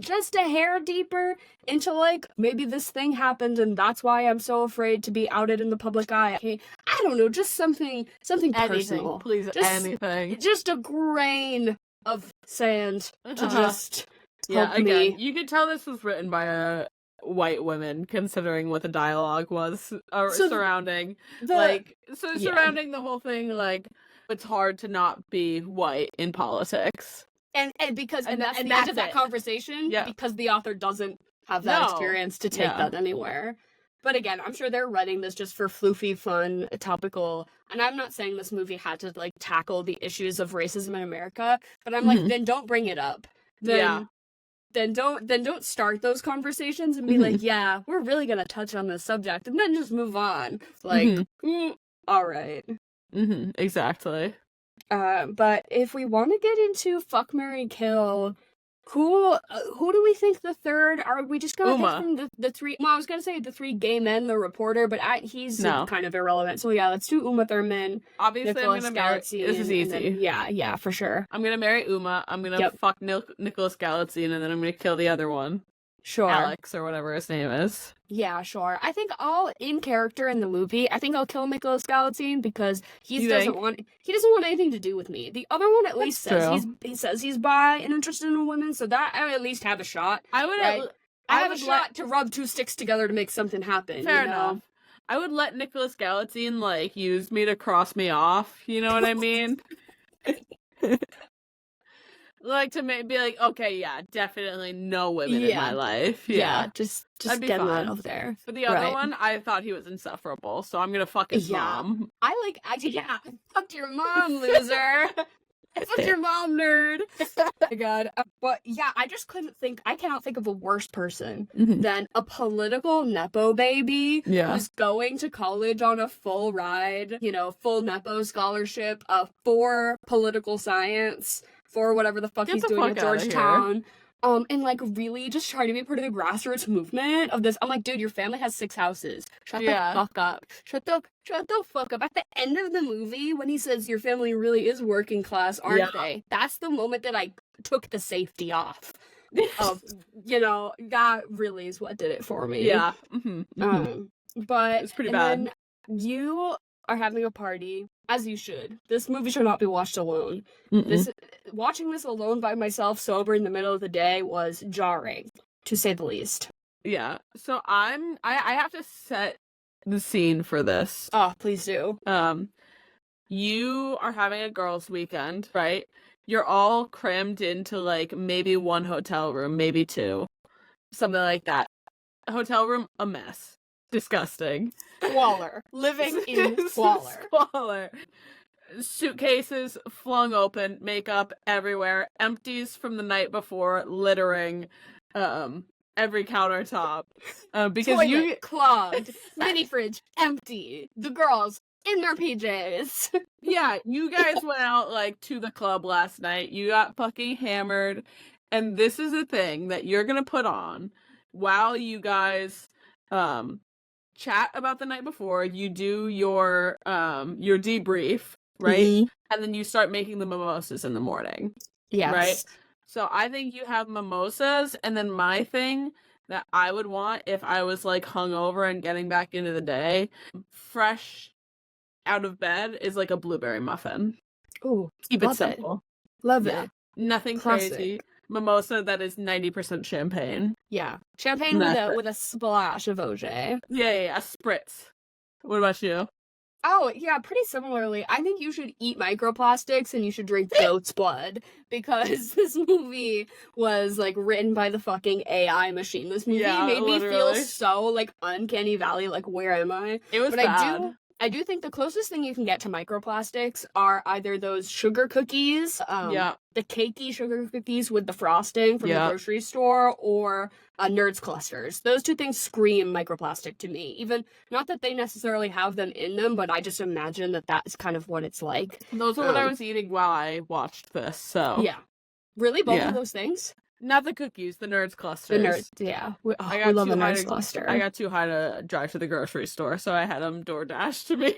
just a hair deeper into like, maybe this thing happened and that's why I'm so afraid to be outed in the public eye. Okay, I don't know, just something personal. Please, anything. Just a grain of sand to just help again, me. You could tell this was written by a white women, considering what the dialogue was surrounding surrounding the whole thing. Like, it's hard to not be white in politics, and because that's the end of that conversation. Because the author doesn't have that experience to take that anywhere. But again, I'm sure they're writing this just for floofy, fun, topical. And I'm not saying this movie had to like tackle the issues of racism in America, but I'm like, then don't bring it up. Then don't start those conversations and be like, yeah, we're really gonna touch on this subject, and then just move on. Like, all right. Exactly. But if we want to get into Fuck, Marry, Kill, who do we think the third? Are we just gonna pick from the three? Well, I was gonna say the three gay men, the reporter, but he's kind of irrelevant. So yeah, let's do Uma Thurman. Obviously, Nicholas I'm gonna marry. This is easy. Yeah, for sure. I'm gonna marry Uma. I'm gonna fuck Nicholas Galitzine, and then I'm gonna kill the other one. Sure. Alex or whatever his name is. Yeah, sure. I think all in character in the movie. I think I'll kill Nicholas Galitzine because he doesn't want anything to do with me. The other one at least says he's bi and interested in women, so that I would at least have a shot. I have a shot to rub two sticks together to make something happen. Fair enough. I would let Nicholas Gallatin, like, use me to cross me off, you know what I mean? Like, to be like, okay, yeah, definitely no women in my life. Yeah, Yeah. just That'd be getting that fine. out there. But the other Right. one, I thought he was insufferable, so I'm gonna fuck his mom. I fucked your mom, loser. I fucked your mom, nerd. Oh my god. But yeah, I cannot think of a worse person than a political Nepo baby who's going to college on a full ride, full Nepo scholarship for political science, for whatever the fuck he's doing at Georgetown. And like really just trying to be part of the grassroots movement of this. I'm like, dude, your family has 6 houses. Shut the fuck up. Shut the fuck up. At the end of the movie, when he says your family really is working class, aren't they? That's the moment that I took the safety off. Of that really is what did it for me. Yeah. But it's pretty bad. Then you are having a party, as you should. This movie should not be watched alone. Watching this alone by myself, sober in the middle of the day, was jarring, to say the least. Yeah. So I have to set the scene for this. Oh, please do. You are having a girls' weekend, right? You're all crammed into like maybe 1 hotel room, maybe 2, something like that. Hotel room, a mess. Disgusting. Squalor. Living in squalor. Suitcases flung open, makeup everywhere, empties from the night before littering every countertop. Because toilet clogged, mini fridge empty, the girls in their PJs. Yeah, you guys went out like to the club last night. You got fucking hammered, and this is a thing that you're gonna put on while you guys chat about the night before. You do your debrief, right? And then you start making the mimosas in the morning. Yes. Right? So I think you have mimosas, and then my thing that I would want if I was like hungover and getting back into the day, fresh out of bed, is like a blueberry muffin. Ooh, keep it simple. Love it. Nothing crazy. Mimosa that is 90% champagne. Yeah, champagne with a splash of OJ. Yeah, a spritz. What about you? Oh, yeah, pretty similarly. I think you should eat microplastics and you should drink goat's blood, because this movie was like written by the fucking AI machine. This movie made me feel so like uncanny valley, like where am I? It was bad. I do think the closest thing you can get to microplastics are either those sugar cookies, the cakey sugar cookies with the frosting from the grocery store, or Nerds clusters. Those 2 things scream microplastic to me. Even not that they necessarily have them in them, but I just imagine that that's kind of what it's like. Those are what I was eating while I watched this. So yeah, really, both of those things. Not the cookies, the Nerds clusters. The Nerds, yeah. We love the Nerds cluster. I got too high to drive to the grocery store, so I had them DoorDash to me.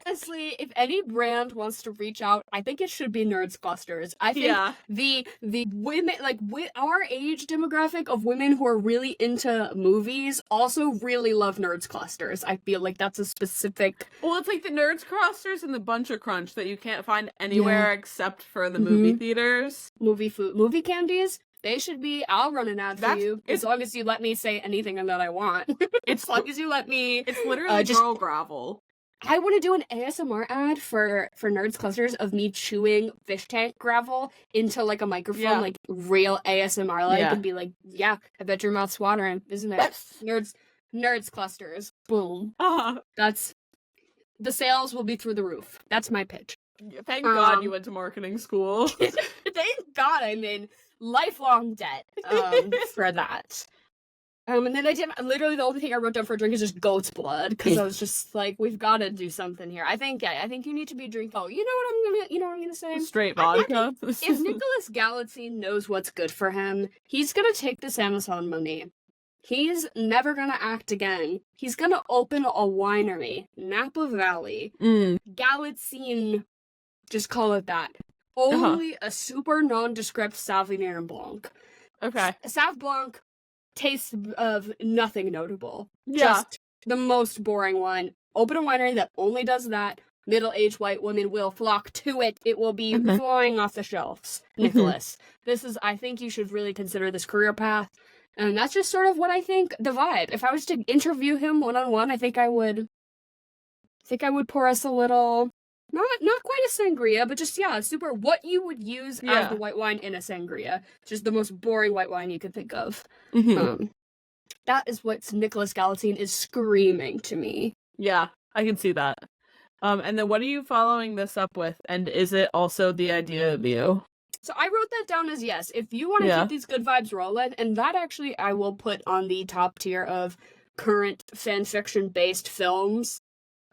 Honestly, if any brand wants to reach out, I think it should be Nerds clusters. I think the women, like with our age demographic of women who are really into movies, also really love Nerds clusters. I feel like that's a specific. Well, it's like the Nerds clusters and the Bunch of Crunch that you can't find anywhere except for the movie theaters. Movie candies. They should be. I'll run an ad for you as long as you let me say anything that I want. As long as you let me. It's literally girl gravel. I want to do an ASMR ad for Nerds Clusters of me chewing fish tank gravel into like a microphone, like real ASMR, and be like, "Yeah, I bet your mouth's watering, isn't it?" Nerds Clusters. Boom. That's the sales will be through the roof. That's my pitch. Thank God you went to marketing school. Thank God I'm in lifelong debt for that. And then I did literally the only thing I wrote down for a drink is just goat's blood, because I was just like, we've got to do something here. I think you need to be drinking. Oh, you know what I'm gonna say? Straight vodka. If Nicholas Gallatin knows what's good for him, he's gonna take this Amazon money. He's never gonna act again. He's gonna open a winery, Napa Valley. Gallatin, just call it that. Only a super nondescript Sauvignon Blanc. Okay. Sauv Blanc tastes of nothing notable. Yeah. Just the most boring one. Open a winery that only does that. Middle-aged white women will flock to it. It will be flying off the shelves. Nicholas, I think you should really consider this career path. And that's just sort of what I think, the vibe. If I was to interview him one-on-one, I think I would think I would pour us a little, not quite a sangria, but just, super what you would use as the white wine in a sangria. Just the most boring white wine you could think of. That is what Nicholas Galatine is screaming to me. Yeah, I can see that. And then what are you following this up with? And is it also The Idea of You? So I wrote that down as yes. If you want to keep these good vibes rolling, and that actually I will put on the top tier of current fanfiction-based films.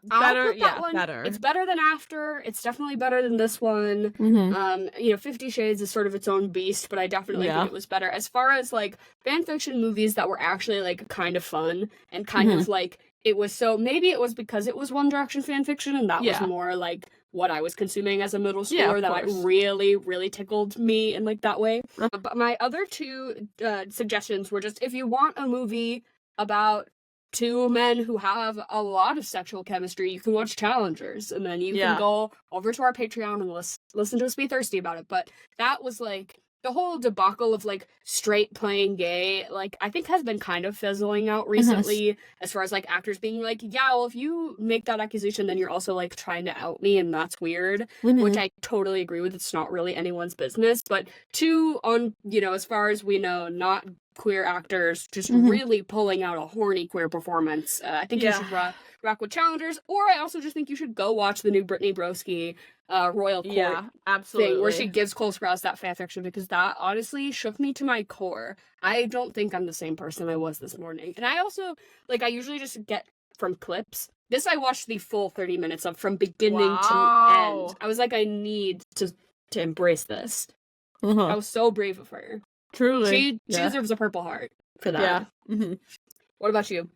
Better, better. It's better than After. It's definitely better than this one. 50 Shades is sort of its own beast, but I definitely think it was better. As far as, like, fanfiction movies that were actually, like, kind of fun and kind of, like, it was so... Maybe it was because it was One Direction fanfiction, and that was more, like, what I was consuming as a middle schooler that like, really, really tickled me in, like, that way. But my other two suggestions were just, if you want a movie about two men who have a lot of sexual chemistry, you can watch Challengers, and then you can go over to our Patreon and listen to us be thirsty about it. But that was, like, the whole debacle of, like, straight playing gay, like, I think has been kind of fizzling out recently, as far as, like, actors being like, yeah, well, if you make that accusation, then you're also, like, trying to out me, and that's weird, which I totally agree with. It's not really anyone's business. But two, on, as far as we know, not queer actors just really pulling out a horny queer performance. I think you should rock with Challengers, or I also just think you should go watch the new Brittany Broski Royal Court absolutely. thing, where she gives Cole Sprouse that fanfiction, because that honestly shook me to my core. I don't think I'm the same person I was this morning. And I also, like, I usually just get from clips. This I watched the full 30 minutes of, from beginning to end. I was like, I need to embrace this. I was so brave of her. Truly. She deserves a Purple Heart for that. Yeah. What about you?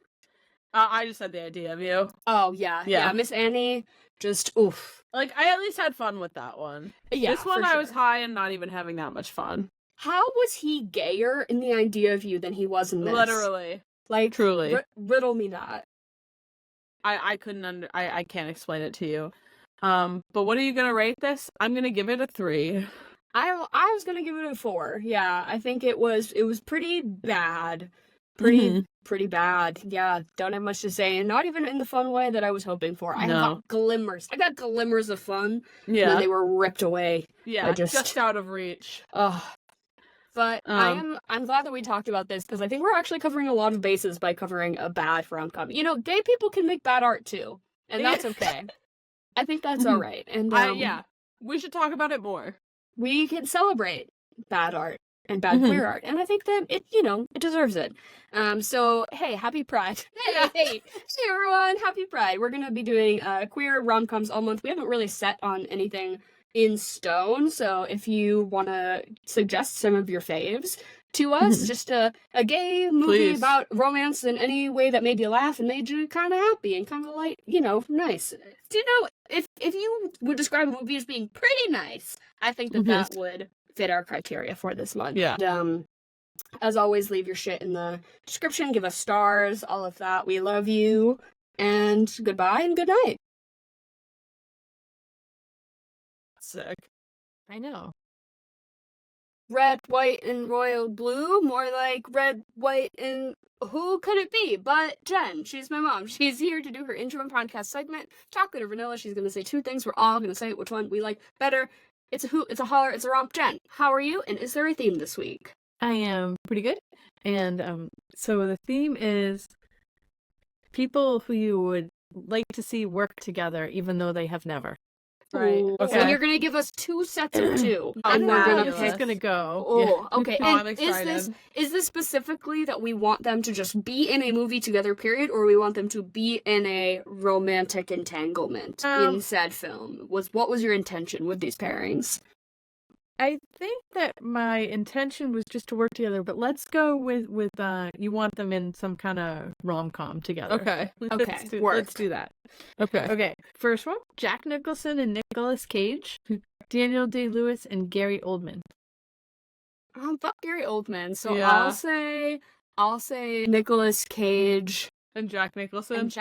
I just had The Idea of You. Oh, yeah. Miss Annie, just, oof. Like, I at least had fun with that one. Yeah, this one I was high and not even having that much fun. How was he gayer in The Idea of You than he was in this? Literally. Like, truly. Riddle me that. I couldn't I can't explain it to you. But what are you gonna rate this? I'm gonna give it a 3. I was gonna give it a 4. Yeah, I think it was pretty bad. Pretty bad. Yeah, don't have much to say, and not even in the fun way that I was hoping for. I got glimmers. I got glimmers of fun. Yeah, and then they were ripped away. Yeah, just out of reach. But I'm glad that we talked about this, because I think we're actually covering a lot of bases by covering a bad rom-com. Gay people can make bad art too, and that's okay. I think that's all right. And we should talk about it more. We can celebrate bad art and bad queer art, and I think that it deserves it. So hey, happy Pride. Hey everyone, happy Pride. We're gonna be doing queer rom-coms all month. We haven't really set on anything in stone, so if you want to suggest some of your faves to us, just a gay movie about romance in any way that made you laugh and made you kind of happy and kind of like, nice. Do you know, if you would describe a movie as being pretty nice, I think that would fit our criteria for this month. Yeah. And, as always, leave your shit in the description, give us stars, all of that. We love you, and goodbye and good night. Sick. I know. Red, white, and royal blue. More like red, white, and who could it be but Jen? She's my mom. She's here to do her intro and podcast segment. Chocolate or vanilla. She's going to say 2 things. We're all going to say which one we like better. It's a hoot, it's a holler, it's a romp. Jen, how are you? And is there a theme this week? I am pretty good. And so the theme is people who you would like to see work together even though they have never. Right. Okay. So you're going to give us 2 sets of 2. And we're going to pick. It's going to go. Oh, okay. Oh, I'm excited. Is this specifically that we want them to just be in a movie together, period, or we want them to be in a romantic entanglement in said film? What was your intention with these pairings? I think that my intention was just to work together, but let's go with you want them in some kind of rom-com together. Okay. Let's do that. Okay. First one, Jack Nicholson and Nicolas Cage, Daniel Day-Lewis and Gary Oldman. Fuck Gary Oldman. So Yeah. I'll say Nicolas Cage And Jack Nicholson.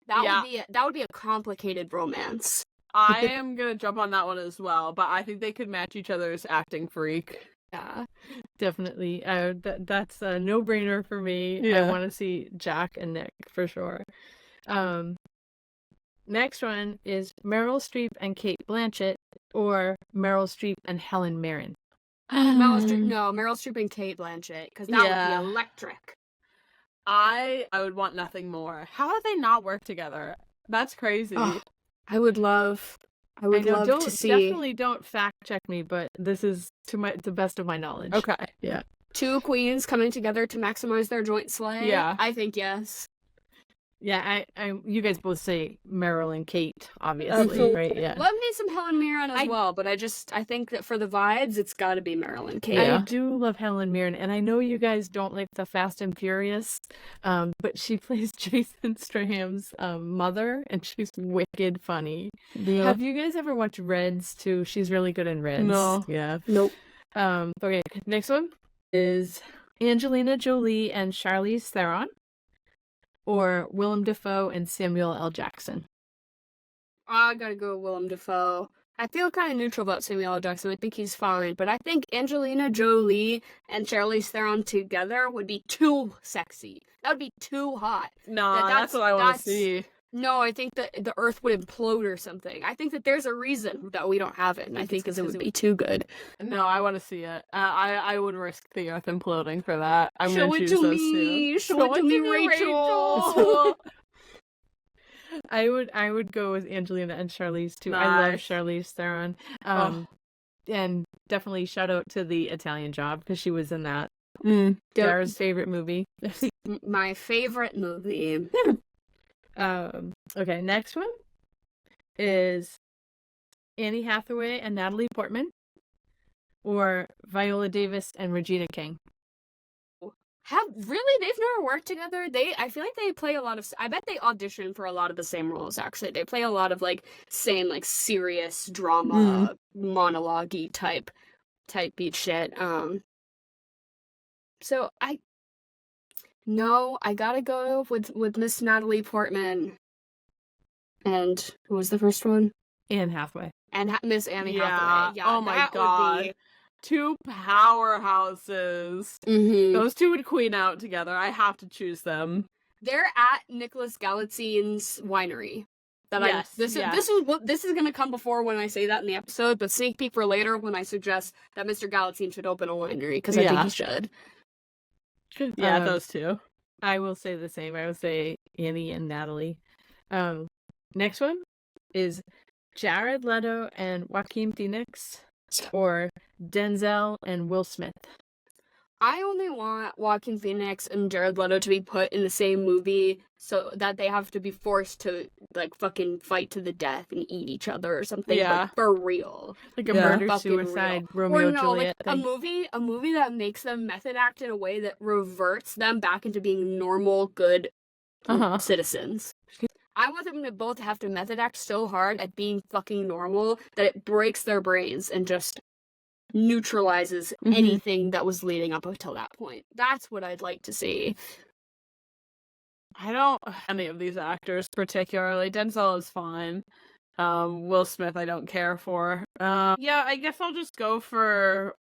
That would be a complicated romance. I am gonna jump on that one as well, but I think they could match each other's acting freak. Yeah, definitely. That's a no-brainer for me. Yeah. I want to see Jack and Nick for sure. Next one is Meryl Streep and Kate Blanchett, or Meryl Streep and Helen Mirren. Meryl Streep and Kate Blanchett, because that would Yeah. be electric. I would want nothing more. How do they not work together? That's crazy. Oh, I would love to see. Definitely don't fact check me, but this is to the best of my knowledge. Okay. Yeah. Two queens coming together to maximize their joint slay. Yeah. I think yes. Yeah, you guys both say Meryl and Kate, obviously, right? Yeah. Love me some Helen Mirren as well, but I think that for the vibes, it's got to be Meryl and Kate. I do love Helen Mirren, and I know you guys don't like the Fast and Furious, but she plays Jason Straham's mother, and she's wicked funny. Yeah. Have you guys ever watched Reds too? She's really good in Reds. No. Yeah. Nope. Okay, next one is Angelina Jolie and Charlize Theron, or Willem Dafoe and Samuel L. Jackson. I gotta go with Willem Dafoe. I feel kind of neutral about Samuel L. Jackson. I think he's fine, but I think Angelina Jolie and Charlize Theron together would be too sexy. That would be too hot. No, that's what I want to see. No, I think that the Earth would implode or something. I think that there's a reason that we don't have it, and I think it would be too good. No, I want to see it. I would risk the Earth imploding for that. I'm Show gonna it choose to those me. two. Show it to me, Rachel. I would go with Angelina and Charlize too. I love Nice. Charlize Theron. And definitely shout out to the Italian Job, because she was in that. Dara's favorite movie. My favorite movie. Okay, next one is Annie Hathaway and Natalie Portman, or Viola Davis and Regina King. They've never worked together. I feel like they play a lot of. I bet they audition for a lot of the same roles. Actually, they play a lot of same serious drama, monologue-y type beat shit. So I gotta go with Miss Natalie Portman. And who was the first one? Anne Hathaway. And Miss Annie Hathaway. Yeah. Oh my god. Two powerhouses. Mm-hmm. Those two would queen out together. I have to choose them. They're at Nicholas Galatzin's winery. This is gonna come before when I say that in the episode, but sneak peek for later when I suggest that Mr. Galatzin should open a winery, because I think he should. Yeah, those two. I will say the same. I will say Annie and Natalie. Next one is Jared Leto and Joaquin Phoenix, or Denzel and Will Smith. I only want Joaquin Phoenix and Jared Leto to be put in the same movie so that they have to be forced to fucking fight to the death and eat each other or something. Yeah. For real. Like a murder-suicide Romeo-Juliet thing. A movie that makes them method act in a way that reverts them back into being normal, good citizens. I want them to both have to method act so hard at being fucking normal that it breaks their brains and just neutralizes anything that was leading up until that point. That's what I'd like to see. I don't any of these actors particularly. Denzel is fine. Will Smith I don't care for. Yeah, I guess I'll just go for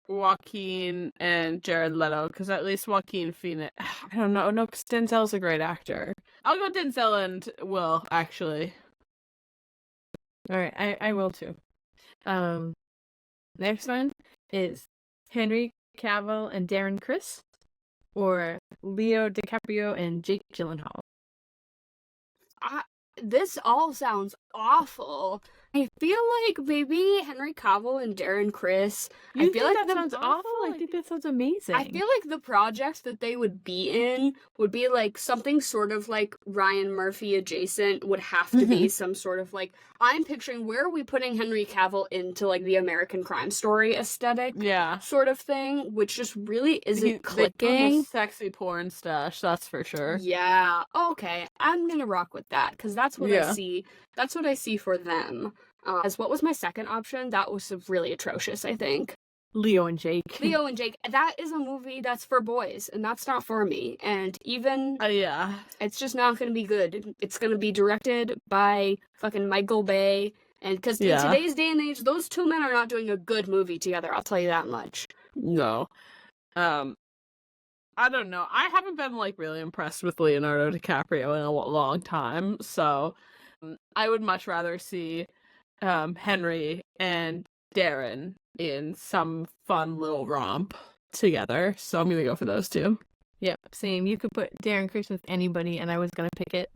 Joaquin and Jared Leto, because at least Joaquin Phoenix. I don't know. No, because Denzel's a great actor. I'll go Denzel and Will, actually. All right, I will too. Next one is Henry Cavill and Darren Criss, or Leo DiCaprio and Jake Gyllenhaal. This all sounds awful. I feel like maybe Henry Cavill and Darren Criss. I feel like that sounds awful. I think that sounds amazing. I feel like the projects that they would be in would be something sort of Ryan Murphy adjacent. Would have to be some sort of I'm picturing, where are we putting Henry Cavill into the American Crime Story aesthetic? Yeah, sort of thing, which just really isn't clicking. Sexy porn stash, that's for sure. Yeah. Okay, I'm gonna rock with that, because that's what I see. That's what I see for them. As what was my second option? That was really atrocious, I think. Leo and Jake. Leo and Jake. That is a movie that's for boys, and that's not for me. And even it's just not going to be good. It's going to be directed by fucking Michael Bay, and because in today's day and age, those two men are not doing a good movie together. I'll tell you that much. No. I don't know. I haven't been really impressed with Leonardo DiCaprio in a long time, so I would much rather see Henry and Darren in some fun little romp together. So I'm gonna go for those two. Yep, same. You could put Darren Criss with anybody, and I was gonna pick it.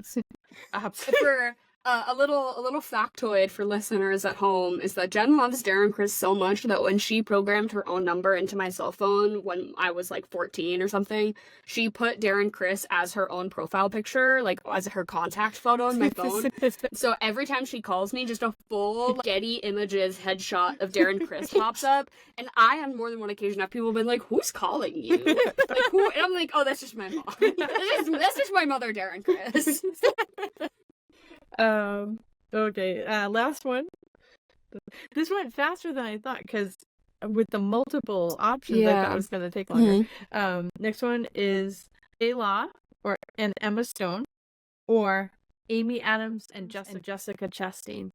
Absolutely. For a little factoid for listeners at home is that Jen loves Darren Criss so much that when she programmed her own number into my cell phone when I was like 14 or something, she put Darren Criss as her own profile picture, like as her contact photo on my phone. So every time she calls me, just a full Getty Images headshot of Darren Criss pops up, and I on more than one occasion have people been like, "Who's calling you?" Like who? And I'm like, "Oh, that's just my mom. That's just my mother, Darren Criss." Okay, last one. This went faster than I thought because with the multiple options, I thought it was going to take longer. Next one is J-Law and Emma Stone, or Amy Adams and Jessica Chastain.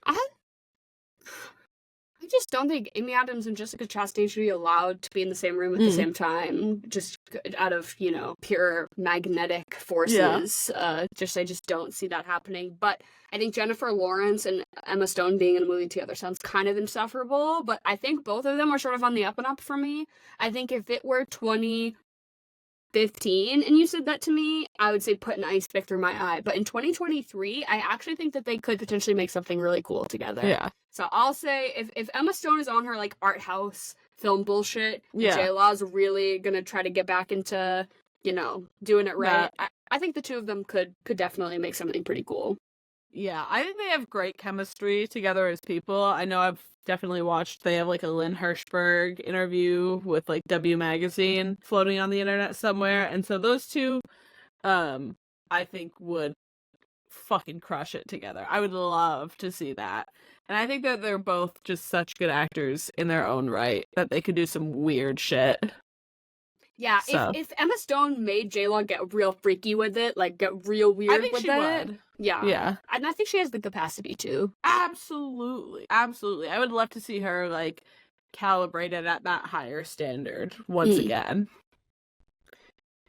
I just don't think Amy Adams and Jessica Chastain should be allowed to be in the same room at the same time, just out of, pure magnetic forces. I just don't see that happening. But I think Jennifer Lawrence and Emma Stone being in a movie together sounds kind of insufferable, but I think both of them are sort of on the up and up for me. I think if it were 2015 and you said that to me, I would say put an ice pick through my eye. But in 2023, I actually think that they could potentially make something really cool together. Yeah. So I'll say if Emma Stone is on her like art house film bullshit, J-Law's really gonna try to get back into, doing it right. I think the two of them could definitely make something pretty cool. Yeah, I think they have great chemistry together as people. I know I've definitely watched, they have like a Lynn Hirschberg interview with like W Magazine floating on the internet somewhere. And so those two, I think would fucking crush it together. I would love to see that. And I think that they're both just such good actors in their own right that they could do some weird shit. Yeah, So. if Emma Stone made J-Law get real freaky with it, like get real weird I think with she it. would. Yeah. And I think she has the capacity to. Absolutely. Absolutely. I would love to see her like calibrated at that higher standard once again.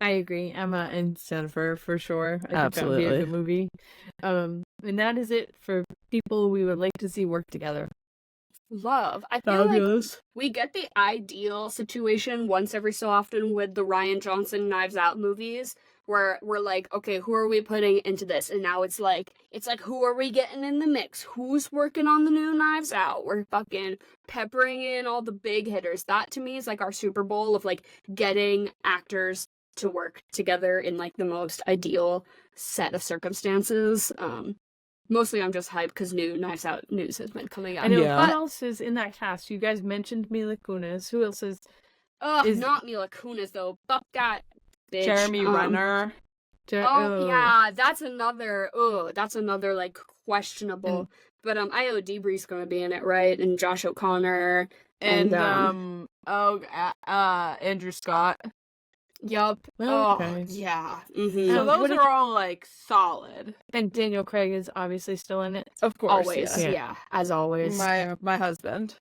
I agree. Emma and Jennifer for sure. I Absolutely. think that would be a good movie. And that is it for people we would like to see work together. Love. I feel like we get the ideal situation once every so often with the Rian Johnson Knives Out movies, where we're like, okay, who are we putting into this? And now it's like who are we getting in the mix? Who's working on the new Knives Out? We're fucking peppering in all the big hitters. That to me is like our Super Bowl of like getting actors to work together in like the most ideal set of circumstances. Mostly I'm just hyped because new Knives Out news has been coming out. I know. Who else is in that cast? You guys mentioned Mila Kunis. Who else is? Not Mila Kunis though. Fuck that bitch. Jeremy Renner. Yeah, that's another like questionable. But Io Debris going to be in it, right? And Josh O'Connor and Andrew Scott. Yup. Okay. Yeah. So those are all like solid. And Daniel Craig is obviously still in it. Of course. Always. Yeah. As always. My husband.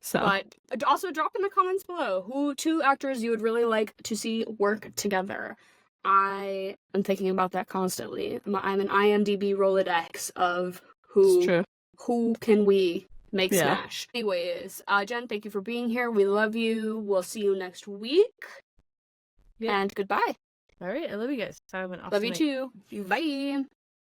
So. But also drop in the comments below who two actors you would really like to see work together. I am thinking about that constantly. I'm an IMDb Rolodex of who can we make smash. Anyways, Jen, thank you for being here. We love you. We'll see you next week. And goodbye. All right. I love you guys. Have an awesome Love you night. too. Bye.